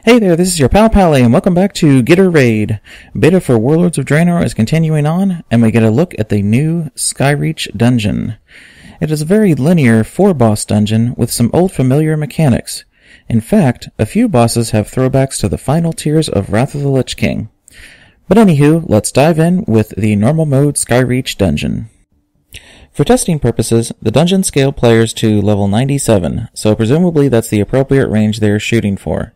Hey there, this is your pal Pally, and welcome back to Get a Raid. Beta for Warlords of Draenor is continuing on, and we get a look at the new Skyreach dungeon. It is a very linear 4-boss dungeon with some old familiar mechanics. In fact, a few bosses have throwbacks to the final tiers of Wrath of the Lich King. But anywho, let's dive in with the normal mode Skyreach dungeon. For testing purposes, the dungeon scaled players to level 97, so presumably that's the appropriate range they are shooting for.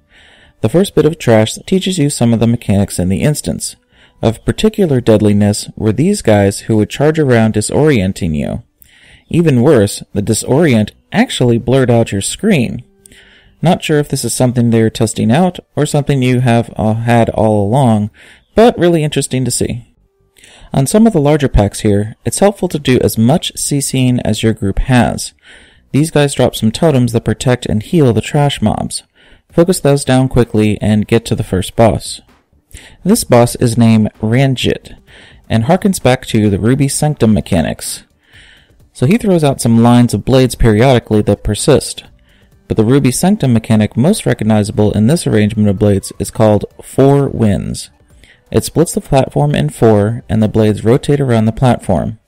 The first bit of trash teaches you some of the mechanics in the instance. Of particular deadliness were these guys who would charge around disorienting you. Even worse, the disorient actually blurred out your screen. Not sure if this is something they're testing out or something you have had all along, but really interesting to see. On some of the larger packs here, it's helpful to do as much CCing as your group has. These guys drop some totems that protect and heal the trash mobs. Focus those down quickly and get to the first boss. This boss is named Ranjit, and harkens back to the Ruby Sanctum mechanics. So he throws out some lines of blades periodically that persist. But the Ruby Sanctum mechanic most recognizable in this arrangement of blades is called 4 Winds. It splits the platform in 4, and the blades rotate around the platform.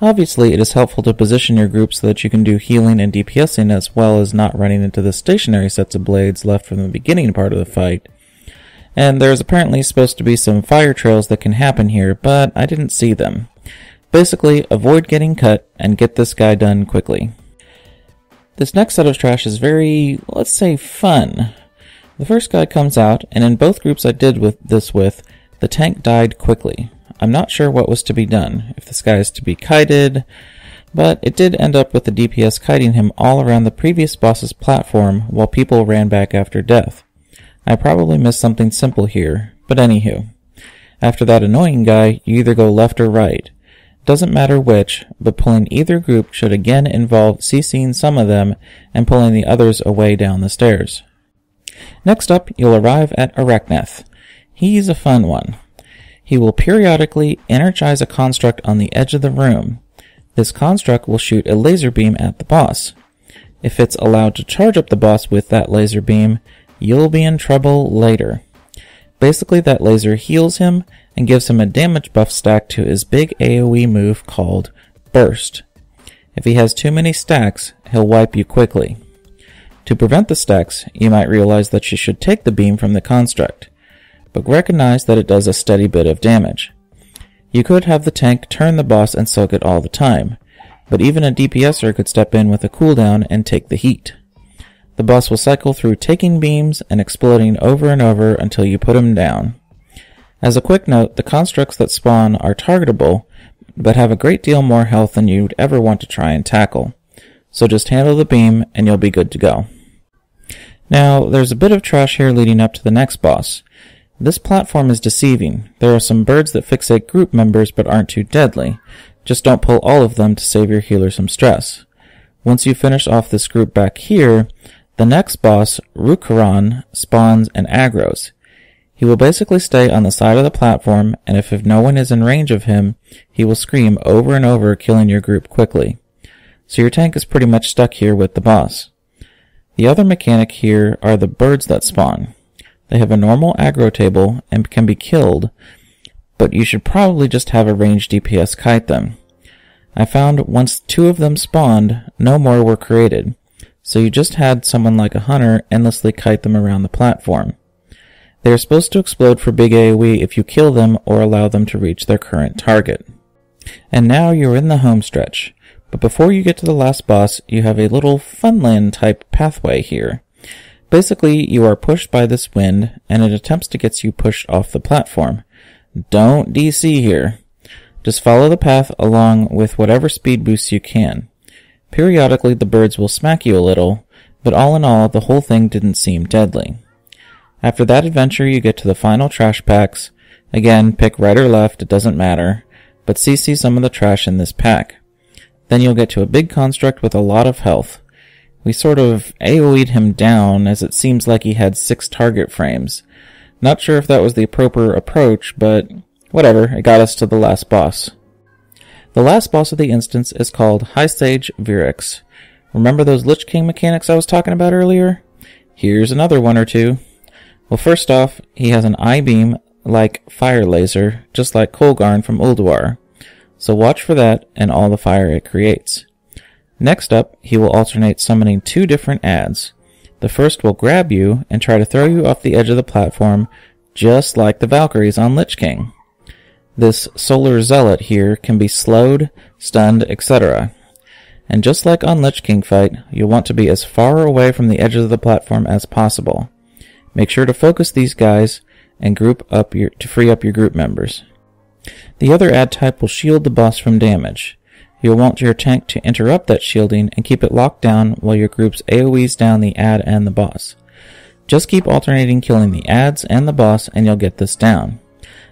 Obviously, it is helpful to position your group so that you can do healing and DPSing as well as not running into the stationary sets of blades left from the beginning part of the fight. And there's apparently supposed to be some fire trails that can happen here, but I didn't see them. Basically, avoid getting cut and get this guy done quickly. This next set of trash is very, let's say, fun. The first guy comes out, and in both groups I did this with, the tank died quickly. I'm not sure what was to be done, if this guy is to be kited, but it did end up with the DPS kiting him all around the previous boss's platform while people ran back after death. I probably missed something simple here, but anywho. After that annoying guy, you either go left or right. Doesn't matter which, but pulling either group should again involve CCing some of them and pulling the others away down the stairs. Next up, you'll arrive at Arachneth. He's a fun one. He will periodically energize a construct on the edge of the room. This construct will shoot a laser beam at the boss. If it's allowed to charge up the boss with that laser beam, you'll be in trouble later. Basically, that laser heals him and gives him a damage buff stack to his big AoE move called Burst. If he has too many stacks, he'll wipe you quickly. To prevent the stacks, you might realize that you should take the beam from the construct, but recognize that it does a steady bit of damage. You could have the tank turn the boss and soak it all the time, but even a DPSer could step in with a cooldown and take the heat. The boss will cycle through taking beams and exploding over and over until you put him down. As a quick note, the constructs that spawn are targetable, but have a great deal more health than you'd ever want to try and tackle. So just handle the beam and you'll be good to go. Now, there's a bit of trash here leading up to the next boss. This platform is deceiving. There are some birds that fixate group members but aren't too deadly. Just don't pull all of them to save your healer some stress. Once you finish off this group back here, the next boss, Rukaran, spawns and aggros. He will basically stay on the side of the platform, and if no one is in range of him, he will scream over and over, killing your group quickly. So your tank is pretty much stuck here with the boss. The other mechanic here are the birds that spawn. They have a normal aggro table and can be killed, but you should probably just have a ranged DPS kite them. I found once 2 of them spawned, no more were created, so you just had someone like a hunter endlessly kite them around the platform. They are supposed to explode for big AoE if you kill them or allow them to reach their current target. And now you're in the home stretch, but before you get to the last boss, you have a little Funland type pathway here. Basically, you are pushed by this wind, and it attempts to get you pushed off the platform. Don't DC here. Just follow the path along with whatever speed boosts you can. Periodically, the birds will smack you a little, but all in all, the whole thing didn't seem deadly. After that adventure, you get to the final trash packs. Again, pick right or left, it doesn't matter, but CC some of the trash in this pack. Then you'll get to a big construct with a lot of health. We sort of AoE'd him down, as it seems like he had 6 target frames. Not sure if that was the appropriate approach, but whatever, it got us to the last boss. The last boss of the instance is called High Sage Virix. Remember those Lich King mechanics I was talking about earlier? Here's another one or two. Well, first off, he has an I-beam like fire laser, just like Kolgarn from Ulduar, so watch for that and all the fire it creates. Next up, he will alternate summoning 2 different adds. The first will grab you and try to throw you off the edge of the platform, just like the Valkyries on Lich King. This Solar Zealot here can be slowed, stunned, etc. And just like on Lich King fight, you'll want to be as far away from the edge of the platform as possible. Make sure to focus these guys and group up to free up your group members. The other add type will shield the boss from damage. You'll want your tank to interrupt that shielding and keep it locked down while your groups AoEs down the add and the boss. Just keep alternating killing the adds and the boss and you'll get this down.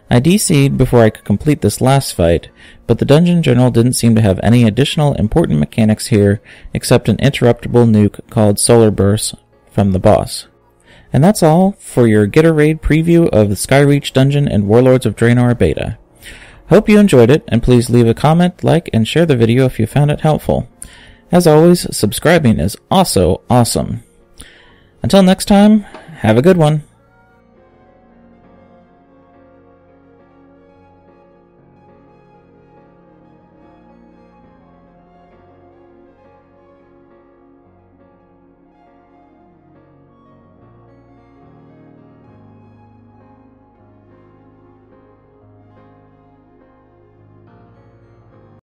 I DC'd before I could complete this last fight, but the Dungeon General didn't seem to have any additional important mechanics here except an interruptible nuke called Solar Burst from the boss. And that's all for your Get a Raid preview of the Skyreach Dungeon and Warlords of Draenor beta. Hope you enjoyed it, and please leave a comment, like, and share the video if you found it helpful. As always, subscribing is also awesome. Until next time, have a good one.